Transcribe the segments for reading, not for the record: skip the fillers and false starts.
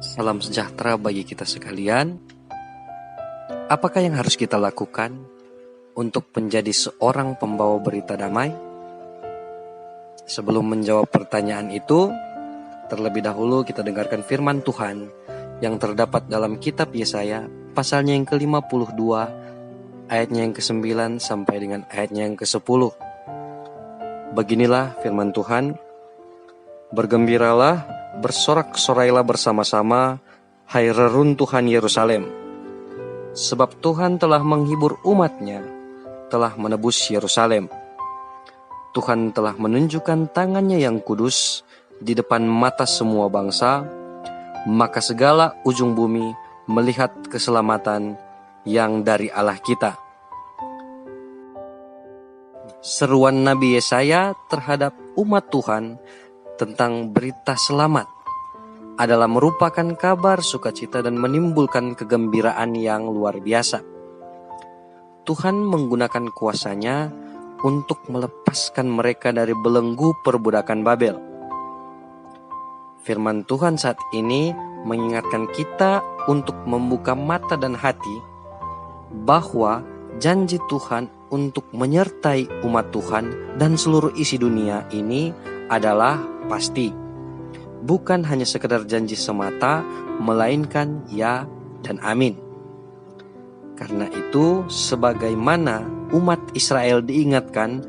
Salam sejahtera bagi kita sekalian. Apakah yang harus kita lakukan untuk menjadi seorang pembawa berita damai? Sebelum menjawab pertanyaan itu, terlebih dahulu kita dengarkan firman Tuhan yang terdapat dalam kitab Yesaya, pasalnya yang ke-52, ayatnya yang ke-9 sampai dengan ayatnya yang ke-10. Beginilah firman Tuhan, "Bergembiralah, bersorak-sorailah bersama-sama, hai reruntuhan Yerusalem. Sebab Tuhan telah menghibur umat-Nya, telah menebus Yerusalem. Tuhan telah menunjukkan tangan-Nya yang kudus di depan mata semua bangsa, maka segala ujung bumi melihat keselamatan yang dari Allah kita." Seruan Nabi Yesaya terhadap umat Tuhan tentang berita selamat adalah merupakan kabar sukacita dan menimbulkan kegembiraan yang luar biasa. Tuhan menggunakan kuasa-Nya untuk melepaskan mereka dari belenggu perbudakan Babel. Firman Tuhan saat ini mengingatkan kita untuk membuka mata dan hati bahwa janji Tuhan untuk menyertai umat Tuhan dan seluruh isi dunia ini adalah pasti. Bukan hanya sekedar janji semata, melainkan ya dan amin. Karena itu, sebagaimana umat Israel diingatkan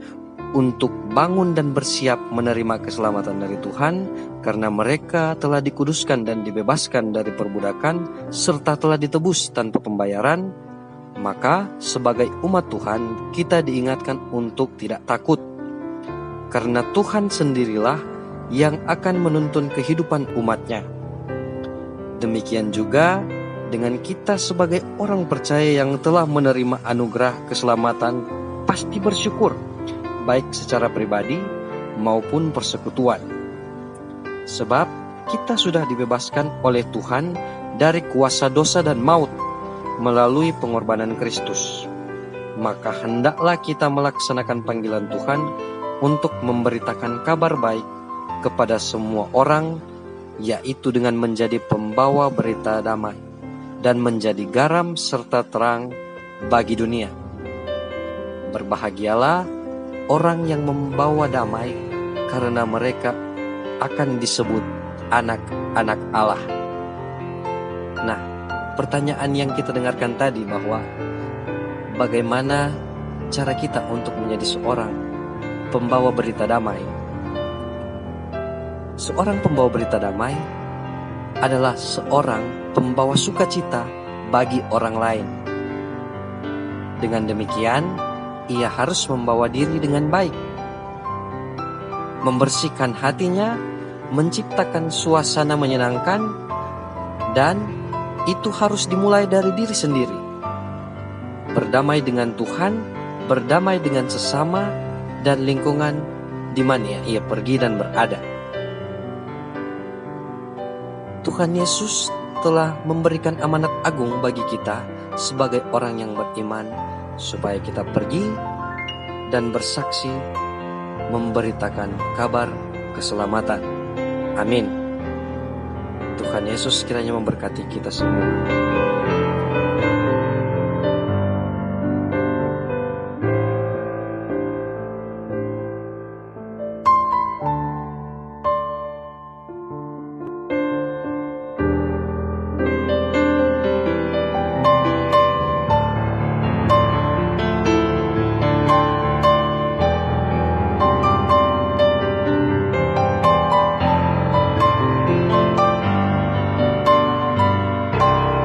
untuk bangun dan bersiap menerima keselamatan dari Tuhan, karena mereka telah dikuduskan dan dibebaskan dari perbudakan, serta telah ditebus tanpa pembayaran, maka sebagai umat Tuhan kita diingatkan untuk tidak takut. Karena Tuhan sendirilah yang akan menuntun kehidupan umat-Nya. Demikian juga dengan kita sebagai orang percaya yang telah menerima anugerah keselamatan, pasti bersyukur, baik secara pribadi maupun persekutuan. Sebab kita sudah dibebaskan oleh Tuhan dari kuasa dosa dan maut melalui pengorbanan Kristus. Maka hendaklah kita melaksanakan panggilan Tuhan untuk memberitakan kabar baik kepada semua orang, yaitu dengan menjadi pembawa berita damai dan menjadi garam serta terang bagi dunia. Berbahagialah orang yang membawa damai, karena mereka akan disebut anak-anak Allah. Nah, pertanyaan yang kita dengarkan tadi bahwa bagaimana cara kita untuk menjadi seorang pembawa berita damai. Seorang pembawa berita damai adalah seorang pembawa sukacita bagi orang lain. Dengan demikian, ia harus membawa diri dengan baik, membersihkan hatinya, menciptakan suasana menyenangkan, dan itu harus dimulai dari diri sendiri. Berdamai dengan Tuhan, berdamai dengan sesama, dan lingkungan di mana ia pergi dan berada. Tuhan Yesus telah memberikan amanat agung bagi kita sebagai orang yang beriman, supaya kita pergi dan bersaksi memberitakan kabar keselamatan. Amin. Tuhan Yesus kiranya memberkati kita semua.